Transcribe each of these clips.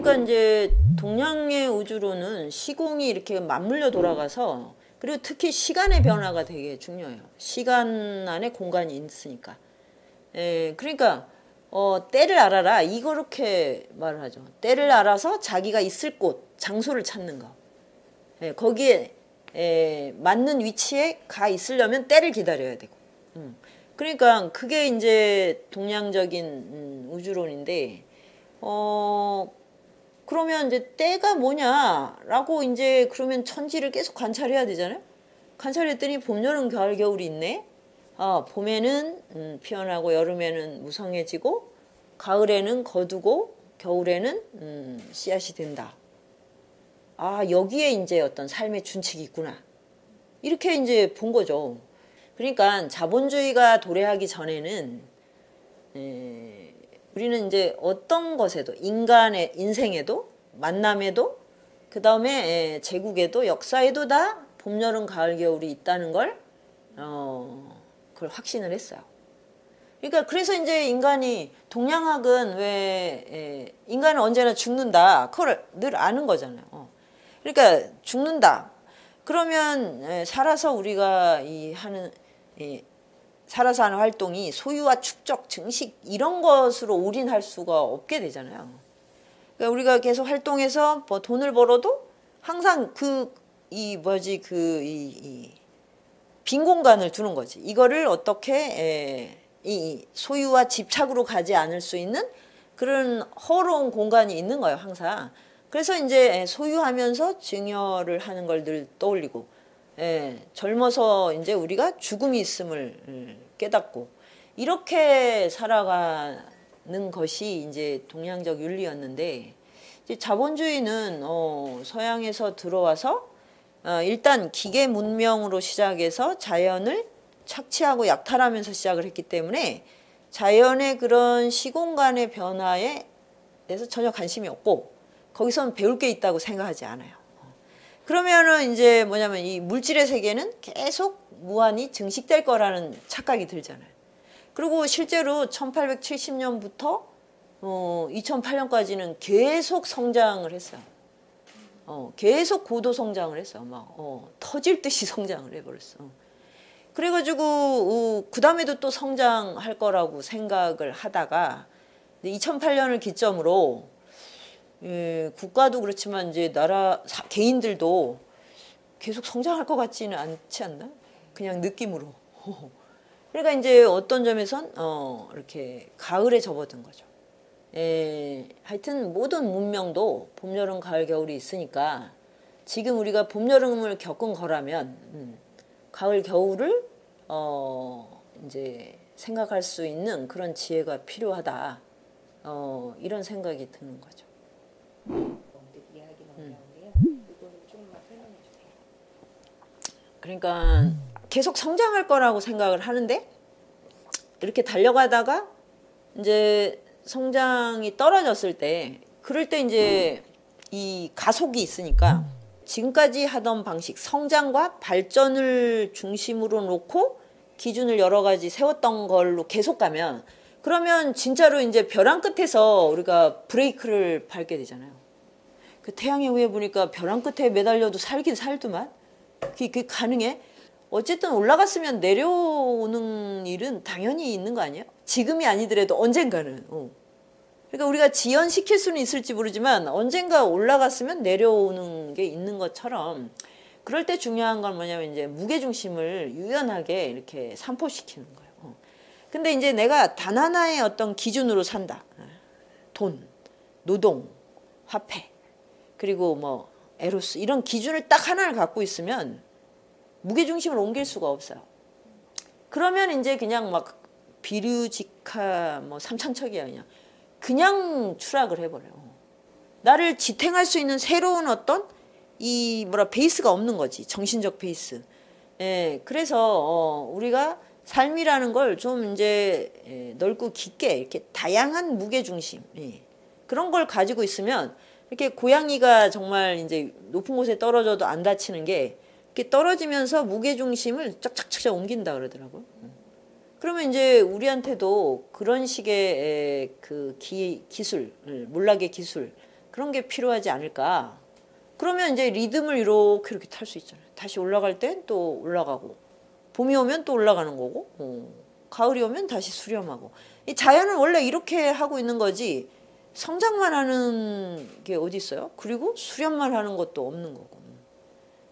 그러니까 이제 동양의 우주론은 시공이 이렇게 맞물려 돌아가서 그리고 특히 시간의 변화가 되게 중요해요. 시간 안에 공간이 있으니까. 그러니까 때를 알아라 이렇게 말을 하죠. 때를 알아서 자기가 있을 곳, 장소를 찾는 거. 거기에 맞는 위치에 가 있으려면 때를 기다려야 되고. 그러니까 그게 이제 동양적인 우주론인데 그러면 이제 때가 뭐냐라고 이제 그러면 천지를 계속 관찰해야 되잖아요. 관찰했더니 봄, 여름, 가을, 겨울이 있네. 봄에는 피어나고 여름에는 무성해지고 가을에는 거두고 겨울에는 씨앗이 된다. 여기에 이제 어떤 삶의 준칙이 있구나. 이렇게 이제 본 거죠. 그러니까 자본주의가 도래하기 전에는 우리는 이제 어떤 것에도 인간의 인생에도 만남에도 그 다음에 제국에도 역사에도 다 봄, 여름, 가을, 겨울이 있다는 걸 그걸 확신을 했어요. 그러니까 그래서 이제 인간이 동양학은 왜 인간은 언제나 죽는다. 그걸 늘 아는 거잖아요. 그러니까 죽는다. 그러면 살아서 우리가 살아서 하는 활동이 소유와 축적, 증식 이런 것으로 올인할 수가 없게 되잖아요. 그러니까 우리가 계속 활동해서 뭐 돈을 벌어도 항상 빈 공간을 두는 거지. 이거를 어떻게 이 소유와 집착으로 가지 않을 수 있는 그런 허로운 공간이 있는 거예요, 항상. 그래서 이제 소유하면서 증여를 하는 걸 늘 떠올리고, 젊어서 이제 우리가 죽음이 있음을 깨닫고, 이렇게 살아가는 것이 이제 동양적 윤리였는데, 이제 자본주의는 서양에서 들어와서 일단 기계 문명으로 시작해서 자연을 착취하고 약탈하면서 시작을 했기 때문에 자연의 그런 시공간의 변화에 대해서 전혀 관심이 없고 거기서는 배울 게 있다고 생각하지 않아요. 그러면은 이제 뭐냐면 이 물질의 세계는 계속 무한히 증식될 거라는 착각이 들잖아요. 그리고 실제로 1870년부터 2008년까지는 계속 성장을 했어요. 계속 고도 성장을 했어요. 막 터질 듯이 성장을 해버렸어. 그래가지고 그 다음에도 또 성장할 거라고 생각을 하다가 2008년을 기점으로 국가도 그렇지만 이제 개인들도 계속 성장할 것 같지는 않지 않나? 그냥 느낌으로. 그러니까 이제 어떤 점에선 이렇게 가을에 접어든 거죠. 하여튼 모든 문명도 봄, 여름, 가을, 겨울이 있으니까 지금 우리가 봄, 여름을 겪은 거라면 가을, 겨울을 이제 생각할 수 있는 그런 지혜가 필요하다. 이런 생각이 드는 거죠. 그러니까 계속 성장할 거라고 생각을 하는데 이렇게 달려가다가 이제 성장이 떨어졌을 때 그럴 때 이제 이 가속이 있으니까 지금까지 하던 방식 성장과 발전을 중심으로 놓고 기준을 여러 가지 세웠던 걸로 계속 가면 그러면 진짜로 이제 벼랑 끝에서 우리가 브레이크를 밟게 되잖아요. 그 태양의 후예 보니까 벼랑 끝에 매달려도 살긴 살더만. 그게 가능해? 어쨌든 올라갔으면 내려오는 일은 당연히 있는 거 아니에요? 지금이 아니더라도 언젠가는. 그러니까 우리가 지연시킬 수는 있을지 모르지만 언젠가 올라갔으면 내려오는 게 있는 것처럼 그럴 때 중요한 건 뭐냐면 이제 무게중심을 유연하게 이렇게 산포시키는 거예요. 근데 이제 내가 단 하나의 어떤 기준으로 산다. 돈, 노동, 화폐, 그리고 뭐 에로스 이런 기준을 딱 하나를 갖고 있으면 무게중심을 옮길 수가 없어요. 그러면 이제 그냥 막 비류직하 뭐 삼천척이야 그냥 추락을 해버려요. 나를 지탱할 수 있는 새로운 어떤 베이스가 없는 거지. 정신적 베이스. 그래서 우리가 삶이라는 걸 좀 이제 넓고 깊게 이렇게 다양한 무게중심 그런 걸 가지고 있으면 이렇게 고양이가 정말 이제 높은 곳에 떨어져도 안 다치는 게 이렇게 떨어지면서 무게중심을 쫙쫙쫙 옮긴다 그러더라고요. 그러면 이제 우리한테도 그런 식의 그 기술, 몰락의 기술, 그런 게 필요하지 않을까. 그러면 이제 리듬을 이렇게 탈 수 있잖아요. 다시 올라갈 땐 또 올라가고, 봄이 오면 또 올라가는 거고, 가을이 오면 다시 수렴하고. 이 자연은 원래 이렇게 하고 있는 거지 성장만 하는 게 어디 있어요? 그리고 수렴만 하는 것도 없는 거고.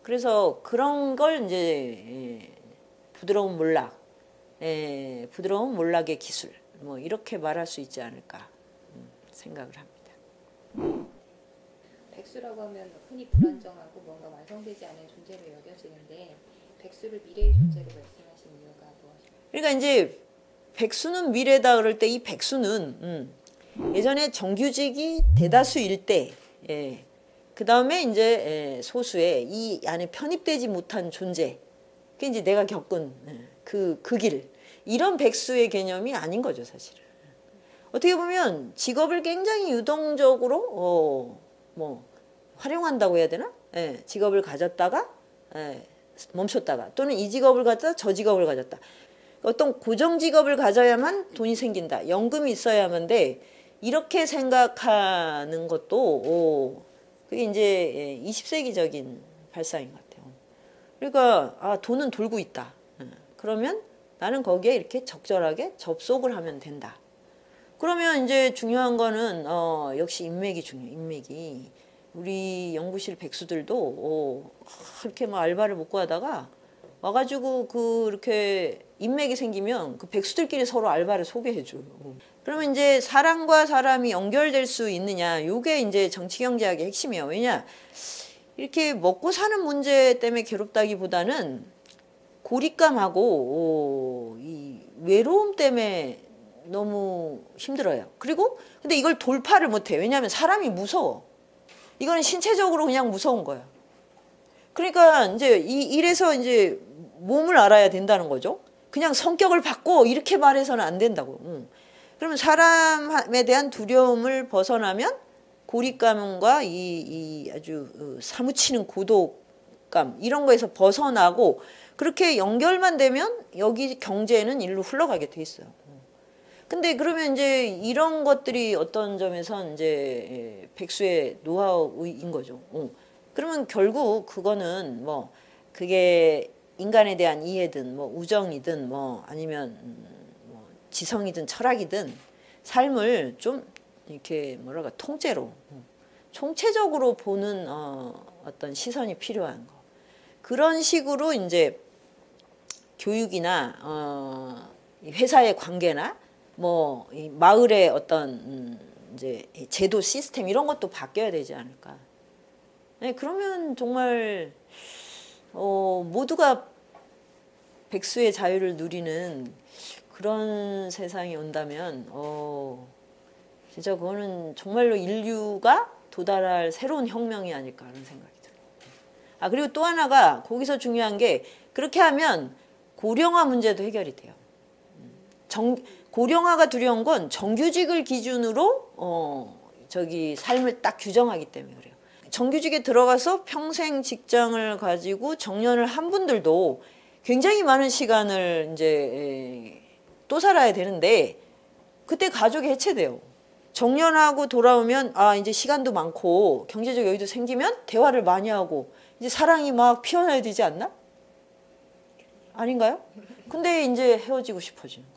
그래서 그런 걸 이제 부드러운 몰락, 부드러운 몰락의 기술, 뭐 이렇게 말할 수 있지 않을까 생각을 합니다. 백수라고 하면 흔히 불안정하고 뭔가 완성되지 않은 존재로 여겨지는데 백수를 미래의 존재로 말씀하신 이유가 무엇입니까? 그러니까 이제 백수는 미래다 그럴 때 이 백수는 예전에 정규직이 대다수일 때, 그 다음에 이제 소수의 이 안에 편입되지 못한 존재, 그게 이제 내가 겪은 그 길, 이런 백수의 개념이 아닌 거죠, 사실은. 어떻게 보면 직업을 굉장히 유동적으로 뭐 활용한다고 해야 되나? 직업을 가졌다가 멈췄다가, 또는 이 직업을 가졌다 저 직업을 가졌다. 어떤 고정 직업을 가져야만 돈이 생긴다. 연금이 있어야만 돼. 이렇게 생각하는 것도 그게 이제 20세기적인 발상인 것 같아요. 그러니까 돈은 돌고 있다. 그러면 나는 거기에 이렇게 적절하게 접속을 하면 된다. 그러면 이제 중요한 거는 역시 인맥이 중요해요. 인맥이. 우리 연구실 백수들도 그렇게 막 알바를 못 구하다가 와가지고 그렇게 인맥이 생기면 그 백수들끼리 서로 알바를 소개해줘요. 그러면 이제 사람과 사람이 연결될 수 있느냐, 요게 이제 정치경제학의 핵심이에요. 왜냐, 이렇게 먹고 사는 문제 때문에 괴롭다기보다는 고립감하고 이 외로움 때문에 너무 힘들어요. 그리고 근데 이걸 돌파를 못해. 왜냐하면 사람이 무서워. 이거는 신체적으로 그냥 무서운 거야. 그러니까 이제 이래서 이제 몸을 알아야 된다는 거죠. 그냥 성격을 바꿔 이렇게 말해서는 안 된다고. 그러면 사람에 대한 두려움을 벗어나면 고립감과 이 아주 사무치는 고독감 이런 거에서 벗어나고 그렇게 연결만 되면 여기 경제는 일로 흘러가게 돼 있어요. 근데 그러면 이제 이런 것들이 어떤 점에선 이제 백수의 노하우인 거죠. 그러면 결국 그거는 뭐 그게 인간에 대한 이해든 뭐 우정이든 뭐 아니면 뭐 지성이든 철학이든 삶을 좀 이렇게 뭐랄까 통째로 총체적으로 보는 어떤 시선이 필요한 거. 그런 식으로 이제 교육이나 회사의 관계나 뭐 이 마을의 어떤 이제 제도 시스템 이런 것도 바뀌어야 되지 않을까. 네, 그러면 정말 모두가 백수의 자유를 누리는 그런 세상이 온다면 진짜 그거는 정말로 인류가 도달할 새로운 혁명이 아닐까 하는 생각이 들어요. 그리고 또 하나가 거기서 중요한 게 그렇게 하면 고령화 문제도 해결이 돼요. 고령화가 두려운 건 정규직을 기준으로 삶을 딱 규정하기 때문에 그래요. 정규직에 들어가서 평생 직장을 가지고 정년을 한 분들도 굉장히 많은 시간을 이제 또 살아야 되는데 그때 가족이 해체돼요. 정년하고 돌아오면 이제 시간도 많고 경제적 여유도 생기면 대화를 많이 하고 이제 사랑이 막 피어나야 되지 않나? 아닌가요? 근데 이제 헤어지고 싶어지는 거예요.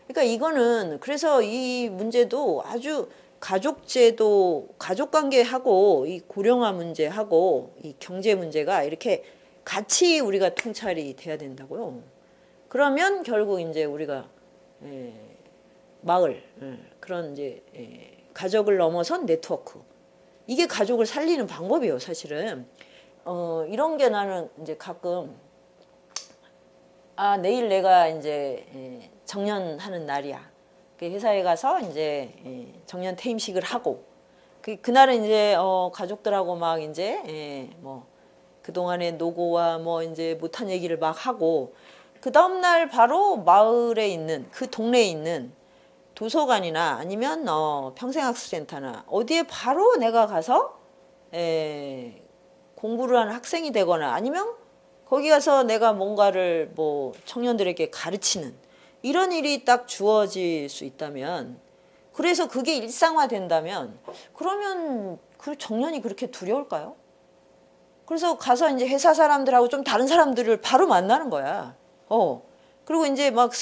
그러니까 이거는 그래서 이 문제도 아주 가족제도, 가족관계하고 이 고령화 문제하고 이 경제 문제가 이렇게 같이 우리가 통찰이 돼야 된다고요. 그러면 결국 이제 우리가 마을 그런 이제 가족을 넘어선 네트워크 이게 가족을 살리는 방법이에요, 사실은. 이런 게 나는 이제 가끔 내일 내가 이제 정년하는 날이야. 그 회사에 가서 이제 정년 퇴임식을 하고 그날은 이제 가족들하고 막 이제 뭐 그동안의 노고와 뭐 이제 못한 얘기를 막 하고 그 다음 날 바로 마을에 있는 그 동네에 있는 도서관이나 아니면 평생학습센터나 어디에 바로 내가 가서 공부를 하는 학생이 되거나 아니면 거기 가서 내가 뭔가를 뭐 청년들에게 가르치는 이런 일이 딱 주어질 수 있다면 그래서 그게 일상화된다면 그러면 그 정년이 그렇게 두려울까요? 그래서 가서 이제 회사 사람들하고 좀 다른 사람들을 바로 만나는 거야. 그리고 이제 막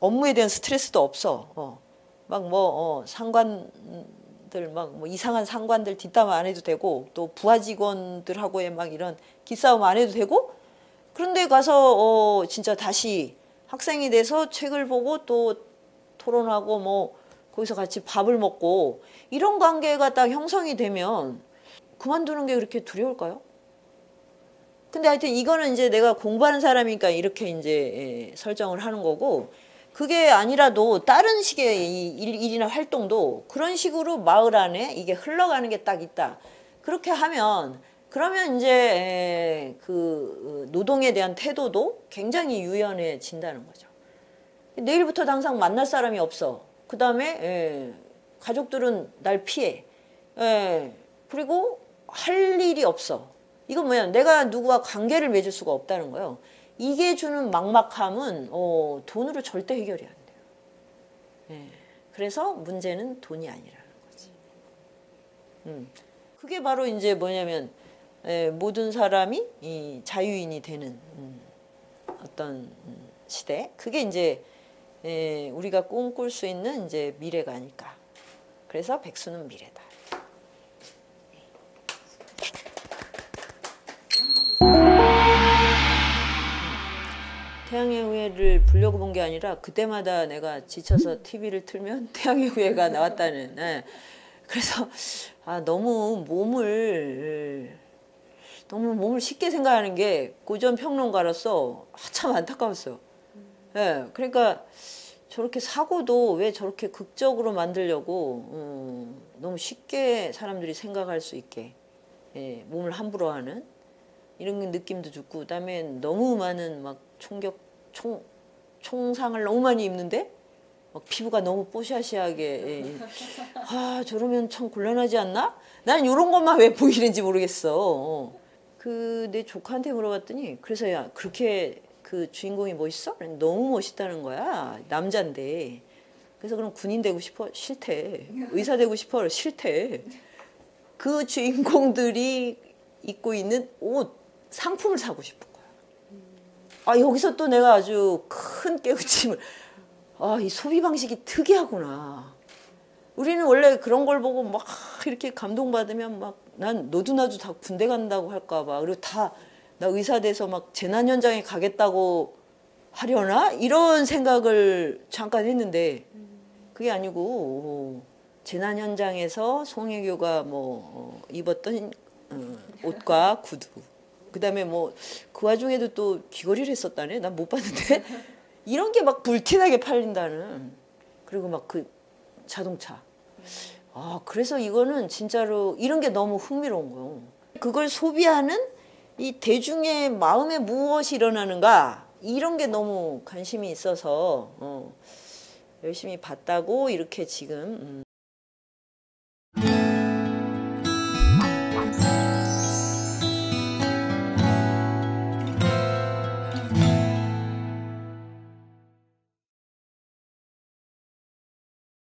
업무에 대한 스트레스도 없어. 상관들 뭐 이상한 상관들 뒷담 안 해도 되고 또 부하 직원들하고의 막 이런 기싸움 안 해도 되고 그런데 가서 진짜 다시 학생이 돼서 책을 보고 또 토론하고 뭐 거기서 같이 밥을 먹고 이런 관계가 딱 형성이 되면 그만두는 게 그렇게 두려울까요? 근데 하여튼 이거는 이제 내가 공부하는 사람이니까 이렇게 이제 설정을 하는 거고 그게 아니라도 다른 식의 일이나 활동도 그런 식으로 마을 안에 이게 흘러가는 게 딱 있다. 그렇게 하면 그러면 이제 그 노동에 대한 태도도 굉장히 유연해진다는 거죠. 내일부터 당장 만날 사람이 없어. 그 다음에 가족들은 날 피해. 그리고 할 일이 없어. 이건 뭐야? 내가 누구와 관계를 맺을 수가 없다는 거예요. 이게 주는 막막함은 돈으로 절대 해결이 안 돼요. 그래서 문제는 돈이 아니라는 거지. 그게 바로 이제 뭐냐면 모든 사람이 이 자유인이 되는 어떤 시대. 그게 이제 우리가 꿈꿀 수 있는 이제 미래가 아닐까. 그래서 백수는 미래다. 태양의 후예를 보려고 본 게 아니라 그때마다 내가 지쳐서 TV를 틀면 태양의 후예가 나왔다는. 그래서 너무 몸을 쉽게 생각하는 게 고전 평론가로서 참 안타까웠어요. 그러니까 저렇게 사고도 왜 저렇게 극적으로 만들려고 너무 쉽게 사람들이 생각할 수 있게 몸을 함부로 하는 이런 느낌도 듣고 그다음에 너무 많은 막 총상을 너무 많이 입는데 막 피부가 너무 뽀샤시하게 저러면 참 곤란하지 않나? 난 이런 것만 왜 보이는지 모르겠어. 내 조카한테 물어봤더니 그래서 야 그렇게 그 주인공이 멋있어? 너무 멋있다는 거야. 남잔데. 그래서 그럼 군인 되고 싶어? 싫대. 의사 되고 싶어? 싫대. 그 주인공들이 입고 있는 옷, 상품을 사고 싶은 거야. 여기서 또 내가 아주 큰 깨우침을. 이 소비 방식이 특이하구나. 우리는 원래 그런 걸 보고 막 이렇게 감동받으면 막 난 너도 나도 다 군대 간다고 할까 봐. 그리고 다 나 의사 돼서 막 재난 현장에 가겠다고 하려나? 이런 생각을 잠깐 했는데 그게 아니고 재난 현장에서 송혜교가 입었던 옷과 구두 그다음에 그 와중에도 또 귀걸이를 했었다네. 난 못 봤는데 이런 게 막 불티나게 팔린다는. 그리고 막 그 자동차. 그래서 이거는 진짜로 이런 게 너무 흥미로운 거예요. 그걸 소비하는 이 대중의 마음에 무엇이 일어나는가 이런 게 너무 관심이 있어서 열심히 봤다고 이렇게 지금